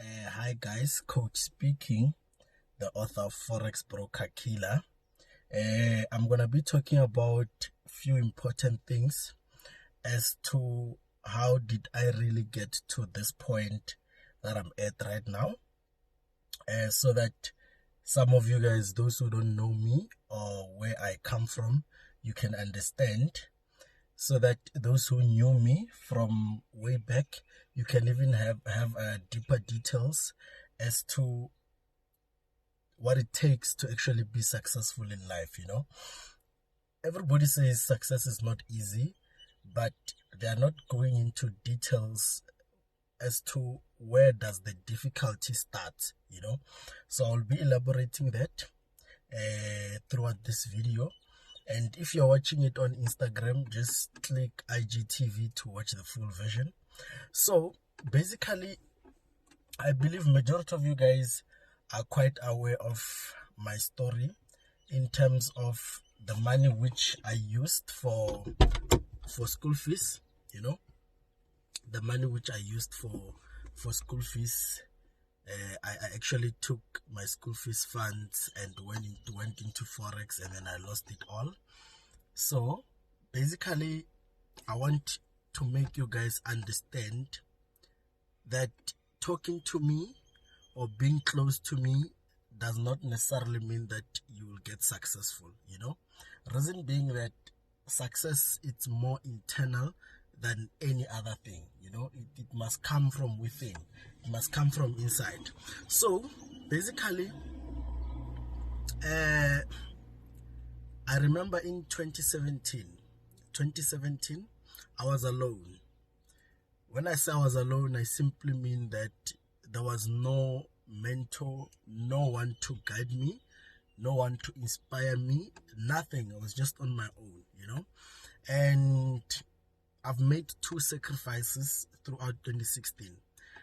Hi guys, coach speaking, the author of Forex Broker Killer. I'm gonna be talking about few important things as to how did I really get to this point that I'm at right now, so that some of you guys, those who don't know me or where I come from, you can understand, so that those who knew me from way back, you can even have deeper details as to what it takes to actually be successful in life. Everybody says success is not easy, but they are not going into details as to where does the difficulty start. So I'll be elaborating that throughout this video. And if you're watching it on Instagram, just click IGTV to watch the full version. So basically, I believe majority of you guys are quite aware of my story in terms of the money which I used for school fees. The money which I used for school fees. I actually took my school fees funds and went into Forex, and then I lost it all. So basically, I want to make you guys understand that talking to me or being close to me does not necessarily mean that you will get successful. Reason being that success, it's more internal than any other thing. It must come from within. It must come from inside. So basically, I remember in 2017 I was alone. When I say I was alone, I simply mean that there was no mentor, no one to guide me, no one to inspire me, nothing. I was just on my own. And I've made two sacrifices throughout 2016.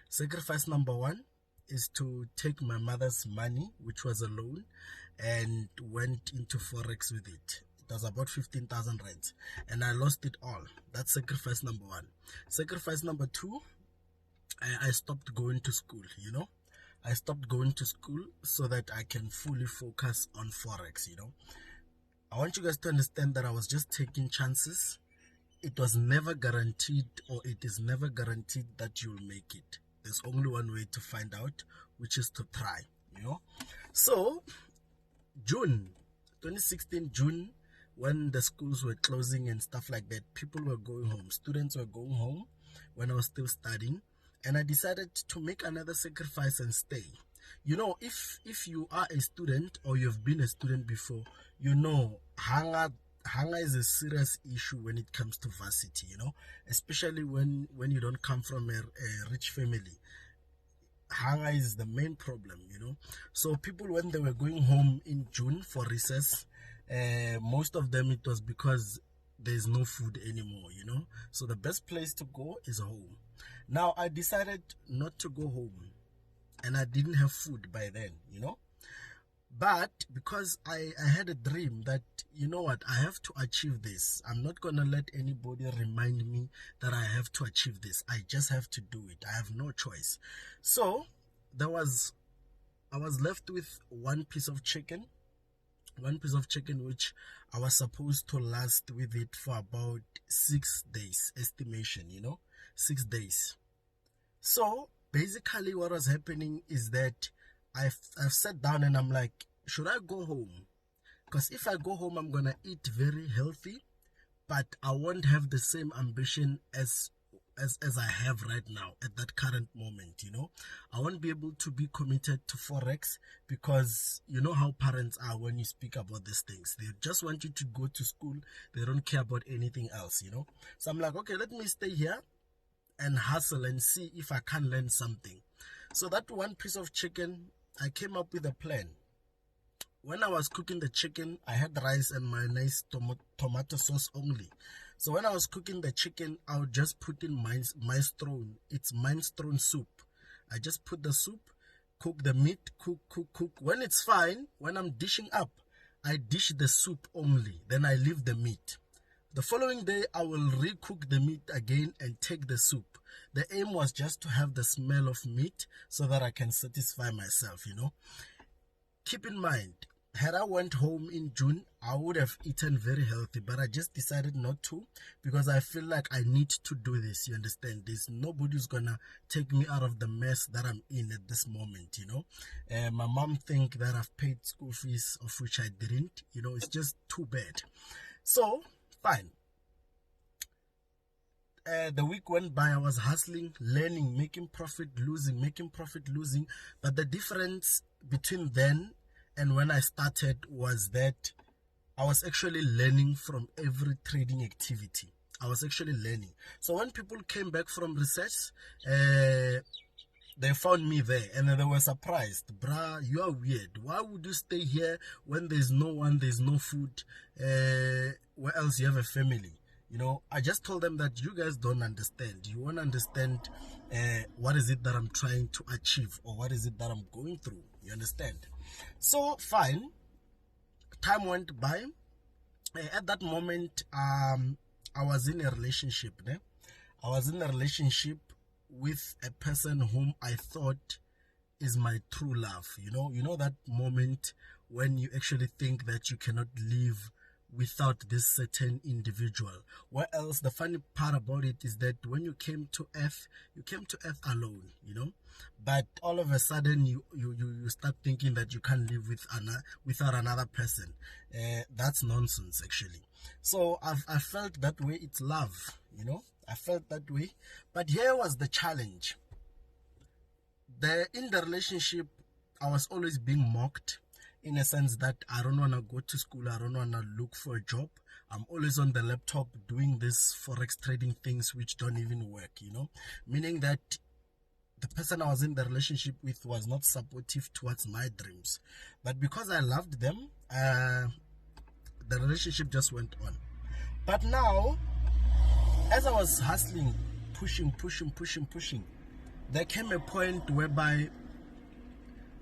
Sacrifice number one is to take my mother's money, which was a loan, and went into Forex with it. It was about 15,000 rands, and I lost it all. That's sacrifice number one. Sacrifice number two, I stopped going to school. I stopped going to school so that I can fully focus on Forex. I want you guys to understand that I was just taking chances. It was never guaranteed, or it is never guaranteed that you'll make it. There's only one way to find out, which is to try. So June 2016, June, when the schools were closing and stuff like that, people were going home, students were going home when I was still studying, and I decided to make another sacrifice and stay. If you are a student or you've been a student before, hunger is a serious issue when it comes to varsity, especially when you don't come from a rich family. Hunger is the main problem. So people, when they were going home in June for recess, most of them, it was because there's no food anymore. So the best place to go is home. Now I decided not to go home, and I didn't have food by then. But because I had a dream that, I have to achieve this. I'm not going to let anybody remind me that I have to achieve this. I just have to do it. I have no choice. So I was left with one piece of chicken, which I was supposed to last with it for about 6 days, estimation, 6 days. So basically what was happening is that I've sat down and I'm like, should I go home? Because if I go home, I'm gonna eat very healthy, but I won't have the same ambition as I have right now at that current moment. I won't be able to be committed to Forex, because you know how parents are when you speak about these things. They just want you to go to school. They don't care about anything else. So I'm like, okay, let me stay here and hustle and see if I can learn something. So that one piece of chicken, I came up with a plan. When I was cooking the chicken, I had rice and mayonnaise, tomato sauce only. So when I was cooking the chicken, I would just put in minestrone. It's minestrone soup. I just put the soup, cook the meat, cook. When it's fine, when I'm dishing up, I dish the soup only. Then I leave the meat. The following day, I will recook the meat again and take the soup. The aim was just to have the smell of meat so that I can satisfy myself, you know. Keep in mind, had I went home in June, I would have eaten very healthy, but I just decided not to because I feel like I need to do this. You understand? There's nobody who's gonna take me out of the mess that I'm in at this moment, you know. My mom think that I've paid school fees, of which I didn't. You know, it's just too bad. So, fine. The week went by, I was hustling, learning, making profit, losing, making profit, losing. But the difference between then and when I started was that I was actually learning from every trading activity. I was actually learning. So when people came back from research, they found me there and then they were surprised. Bruh, you are weird. Why would you stay here when there's no one, there's no food? Where else you have a family? You know, I just told them that you guys don't understand. You won't understand what is it that I'm trying to achieve or what is it that I'm going through. You understand? So, fine. Time went by. At that moment, I was in a relationship. I was in a relationship with a person whom I thought is my true love. You know that moment when you actually think that you cannot live without this certain individual. What else? The funny part about it is that when you came to Earth alone, you know. But all of a sudden, you start thinking that you can't live without another person. That's nonsense, actually. So I felt that way. It's love, you know. I felt that way. But here was the challenge. In the relationship, I was always being mocked, in a sense that I don't want to go to school, I don't want to look for a job. I'm always on the laptop doing this Forex trading things which don't even work, you know. Meaning that the person I was in the relationship with was not supportive towards my dreams. But because I loved them, the relationship just went on. But now, as I was hustling, pushing, there came a point whereby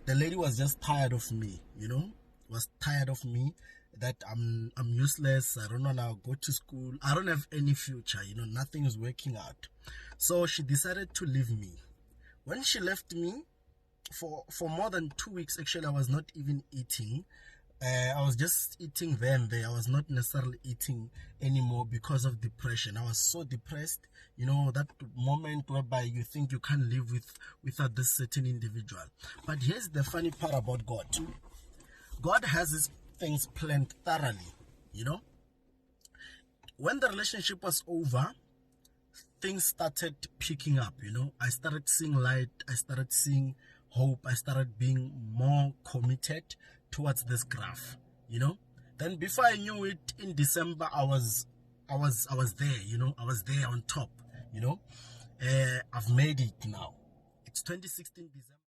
the lady was just tired of me, you know, was tired of me, that I'm useless, I don't want to go to school, I don't have any future, you know, nothing is working out. So she decided to leave me. When she left me, for more than 2 weeks, actually, I was not even eating. I was just eating there and there. I was not necessarily eating anymore because of depression. I was so depressed, you know, that moment whereby you think you can't live without this certain individual. But here's the funny part about God. God has his things planned thoroughly, you know. When the relationship was over, things started picking up, you know. I started seeing light, I started seeing hope, I started being more committed towards this graph, you know. Then before I knew it, in December, I was there, you know. I was there on top, you know. I've made it now. It's 2016 December.